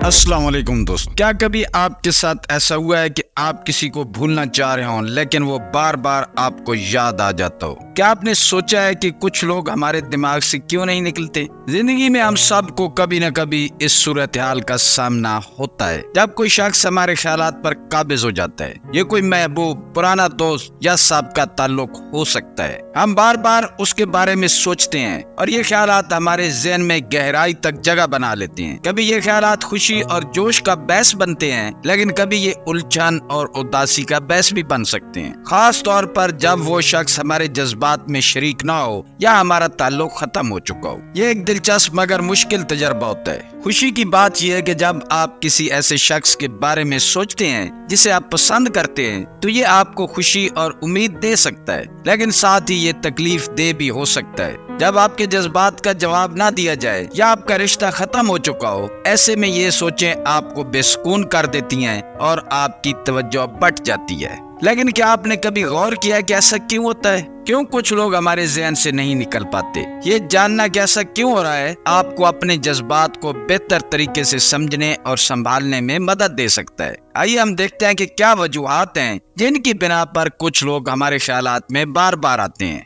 अस्सलाम वालेकुम दोस्त, क्या कभी आपके साथ ऐसा हुआ है कि आप किसी को भूलना चाह रहे हो लेकिन वो बार बार आपको याद आ जाता हो? क्या आपने सोचा है कि कुछ लोग हमारे दिमाग से क्यों नहीं निकलते? जिंदगी में हम सबको कभी न कभी इस सूरत हाल का सामना होता है जब कोई शख्स हमारे ख्यालात पर काबिज हो जाता है। ये कोई महबूब, पुराना दोस्त या साबका ताल्लुक हो सकता है। हम बार बार उसके बारे में सोचते हैं और ये ख्यालात हमारे ज़हन में गहराई तक जगह बना लेते हैं। कभी ये ख्यालात खुशी और जोश का बहस बनते हैं, लेकिन कभी ये उलझन और उदासी का बहस भी बन सकते हैं, खास तौर पर जब वो शख्स हमारे जज्बात में शरीक ना हो या हमारा ताल्लुक खत्म हो चुका हो। ये एक दिलचस्प मगर मुश्किल तजर्बा होता है। खुशी की बात यह है कि जब आप किसी ऐसे शख्स के बारे में सोचते हैं जिसे आप पसंद करते हैं, तो ये आपको खुशी और उम्मीद दे सकता है, लेकिन साथ ही ये तकलीफ दे भी हो सकता है जब आपके जज्बात का जवाब ना दिया जाए या आपका रिश्ता खत्म हो चुका हो। ऐसे में ये सोचें आपको बेसुकून कर देती हैं और आपकी तवज्जो बट जाती है। लेकिन क्या आपने कभी गौर किया कि ऐसा क्यों होता है? क्यों कुछ लोग हमारे ज़हन से नहीं निकल पाते? ये जानना कि ऐसा क्यों हो रहा है आपको अपने जज्बात को बेहतर तरीके से समझने और संभालने में मदद दे सकता है। आइए हम देखते हैं कि क्या वजूहात हैं जिनकी बिना पर कुछ लोग हमारे ख्यालात में बार बार आते हैं।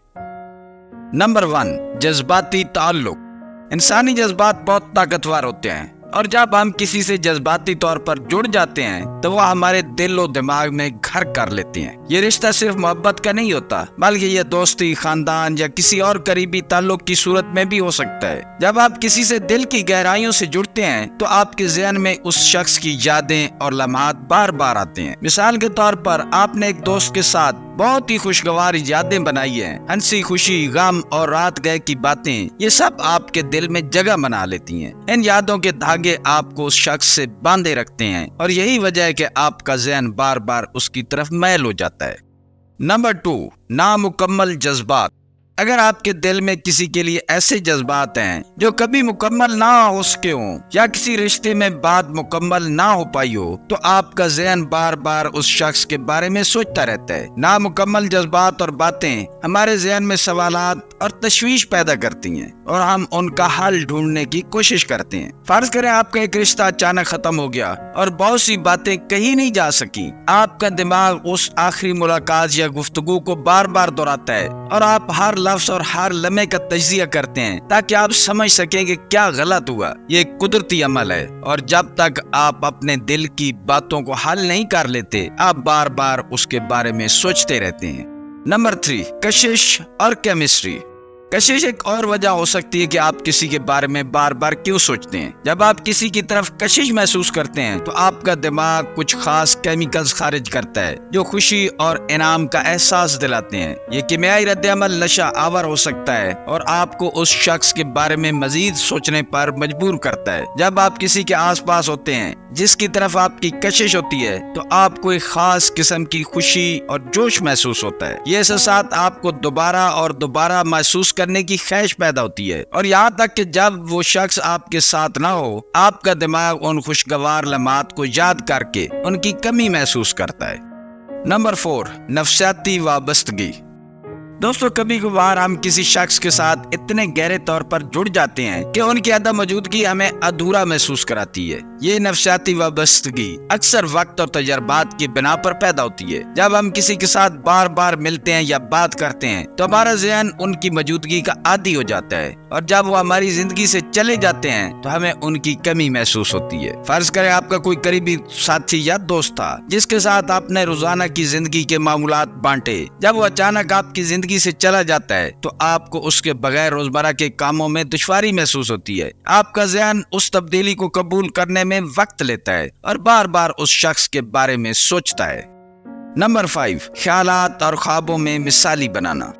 नंबर 1, जज्बाती ताल्लुक। इंसानी जज्बात बहुत ताकतवर होते हैं और जब हम किसी से जज्बाती तौर पर जुड़ जाते हैं तो वह हमारे दिल और दिमाग में घर कर लेते हैं। ये रिश्ता सिर्फ मोहब्बत का नहीं होता, बल्कि ये दोस्ती, खानदान या किसी और करीबी ताल्लुक की सूरत में भी हो सकता है। जब आप किसी से दिल की गहराइयों से जुड़ते हैं तो आपके ज़हन में उस शख्स की यादें और लम्हात बार बार आते हैं। मिसाल के तौर पर आपने एक दोस्त के साथ बहुत ही खुशगवार यादें बनाई हैं। हंसी खुशी, गम और रात गए की बातें, ये सब आपके दिल में जगह बना लेती हैं। इन यादों के धागे आपको उस शख्स से बांधे रखते हैं और यही वजह है कि आपका ज़हन बार बार उसकी तरफ मैल हो जाता है। नंबर 2, नामुकम्मल जज्बात। अगर आपके दिल में किसी के लिए ऐसे जज्बात हैं जो कभी मुकम्मल ना हो सके हों या किसी रिश्ते में बात मुकम्मल ना हो पाई हो, तो आपका ज़हन बार बार उस शख्स के बारे में सोचता रहता है। नामुकम्मल जज्बात और बातें हमारे ज़हन में सवालात और तशवीश पैदा करती हैं और हम उनका हल ढूंढने की कोशिश करते हैं। फर्ज करें आपका एक रिश्ता अचानक खत्म हो गया और बहुत सी बातें कही नहीं जा सकी। आपका दिमाग उस आखिरी मुलाकात या गुफ्तगू को बार बार दोहराता है और आप हर लफ्ज और हर लम्हे का तजिया करते हैं ताकि आप समझ सकें कि क्या गलत हुआ। ये एक कुदरती अमल है और जब तक आप अपने दिल की बातों को हल नहीं कर लेते, आप बार बार उसके बारे में सोचते रहते हैं। नंबर 3, कशिश और केमिस्ट्री। कशिश एक और वजह हो सकती है कि आप किसी के बारे में बार बार क्यों सोचते हैं। जब आप किसी की तरफ कशिश महसूस करते हैं तो आपका दिमाग कुछ खास केमिकल्स खारिज करता है जो खुशी और इनाम का एहसास दिलाते हैं। ये कीमियाई रद्द-ए-अमल नशा आवर हो सकता है और आपको उस शख्स के बारे में मजीद सोचने पर मजबूर करता है। जब आप किसी के आस पास होते हैं जिसकी तरफ आपकी कशिश होती है तो आपको एक खास किस्म की खुशी और जोश महसूस होता है। ये एहसास आपको दोबारा और दोबारा महसूस करने की ख्वाहिश पैदा होती है और यहाँ तक कि जब वो शख्स आपके साथ ना हो, आपका दिमाग उन खुशगवार लम्हात को याद करके उनकी कमी महसूस करता है। नंबर 4, नफसियाती वाबस्तगी। दोस्तों, कभी कभार हम किसी शख्स के साथ इतने गहरे तौर पर जुड़ जाते हैं कि उनकी अदम मौजूदगी हमें अधूरा महसूस कराती है। ये नफसियाती वाबस्तगी अक्सर वक्त और तजर्बात की बिना पर पैदा होती है। जब हम किसी के साथ बार बार मिलते हैं या बात करते हैं तो हमारा ज़हन उनकी मौजूदगी का आदी हो जाता है और जब वो हमारी जिंदगी से चले जाते हैं तो हमें उनकी कमी महसूस होती है। फर्ज करें आपका कोई करीबी साथी या दोस्त था जिसके साथ आपने रोजाना की जिंदगी के मामूलात बांटे। जब वो अचानक आपकी जिंदगी से चला जाता है तो आपको उसके बगैर रोजमर्रा के कामों में दुश्वारी महसूस होती है। आपका ज़हन उस तब्दीली को कबूल करने में वक्त लेता है और बार बार उस शख्स के बारे में सोचता है। नंबर 5, ख्यालात और ख्वाबों में मिसाली बनाना।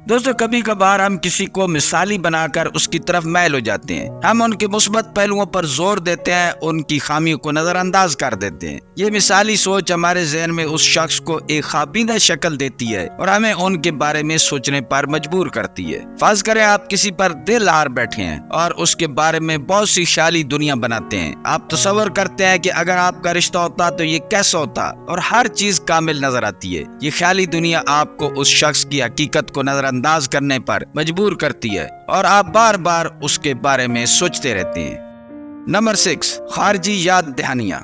दोस्तों, कभी कभार हम किसी को मिसाली बनाकर उसकी तरफ मैल हो जाते हैं। हम उनके मुस्बत पहलुओं पर जोर देते हैं, उनकी खामियों को नजरअंदाज कर देते हैं। ये मिसाली सोच हमारे ज़हन में उस शख्स को एक खाबीदा शक्ल देती है और हमें उनके बारे में सोचने पर मजबूर करती है। फर्ज करें आप किसी पर दिल हार बैठे हैं और उसके बारे में बहुत सी ख्याली दुनिया बनाते हैं। आप तसव्वुर करते हैं कि अगर आपका रिश्ता होता तो ये कैसा होता और हर चीज कामिल नजर आती है। ये ख्याली दुनिया आपको उस शख्स की हकीकत को नजरअंदाज करने पर मजबूर करती है और आप बार बार उसके बारे में सोचते रहते हैं। नंबर 6, खारजी याद दहानियाँ।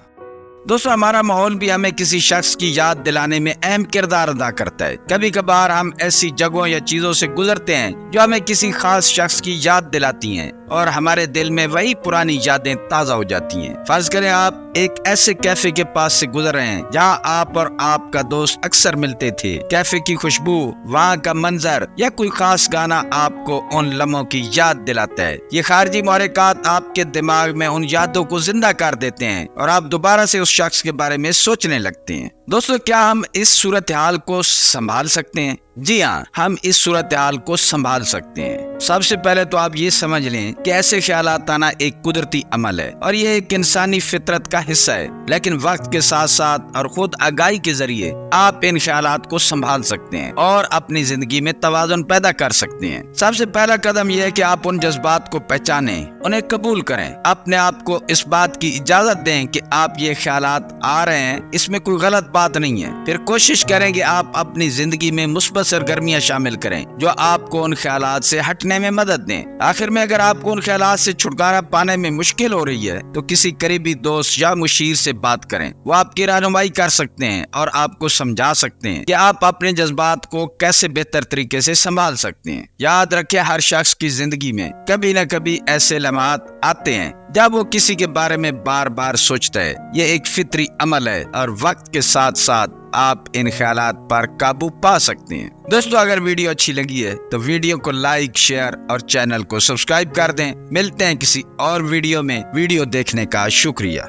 दोस्तों, हमारा माहौल भी हमें किसी शख्स की याद दिलाने में अहम किरदार अदा करता है। कभी कभार हम ऐसी जगहों या चीजों से गुजरते हैं जो हमें किसी खास शख्स की याद दिलाती हैं और हमारे दिल में वही पुरानी यादें ताजा हो जाती हैं। फर्ज करें आप एक ऐसे कैफे के पास से गुजर रहे हैं जहां आप और आपका दोस्त अक्सर मिलते थे। कैफे की खुशबू, वहां का मंजर या कोई खास गाना आपको उन लम्हों की याद दिलाता है। ये खारजी मुहर्रिकात आपके दिमाग में उन यादों को जिंदा कर देते हैं और आप दोबारा से उस शख्स के बारे में सोचने लगते हैं। दोस्तों, क्या हम इस सूरत हाल को संभाल सकते हैं? जी हाँ, हम इस सूरत हाल को संभाल सकते हैं। सबसे पहले तो आप ये समझ लें कि ऐसे ख्यालात आना एक कुदरती अमल है और ये एक इंसानी फितरत का हिस्सा है। लेकिन वक्त के साथ साथ और खुद आगाही के जरिए आप इन ख्यालात को संभाल सकते हैं और अपनी जिंदगी में तवाज़ुन पैदा कर सकते हैं। सबसे पहला कदम यह है कि आप उन जज्बात को पहचानें, उन्हें कबूल करें। अपने आप को इस बात की इजाजत दें कि आप ये ख्यालात आ रहे हैं, इसमें कोई गलत बात नहीं है। फिर कोशिश करें कि आप अपनी जिंदगी में मुस्बत सरगर्मियां शामिल करें जो आपको उन ख्यालात से हटने में मदद दें। आखिर में अगर आपको उन ख्यालात से छुटकारा पाने में मुश्किल हो रही है तो किसी करीबी दोस्त या मुशीर से बात करें। वो आपकी रहनुमाई कर सकते हैं और आपको समझा सकते हैं कि आप अपने जज्बात को कैसे बेहतर तरीके से संभाल सकते हैं। याद रखें, हर शख्स की जिंदगी में कभी न कभी ऐसे लम्हात आते हैं जब वो किसी के बारे में बार बार सोचता है। ये एक फितरी अमल है और वक्त के साथ साथ आप इन ख्यालात पर काबू पा सकते हैं। दोस्तों, अगर वीडियो अच्छी लगी है तो वीडियो को लाइक, शेयर और चैनल को सब्सक्राइब कर दें। मिलते हैं किसी और वीडियो में। वीडियो देखने का शुक्रिया।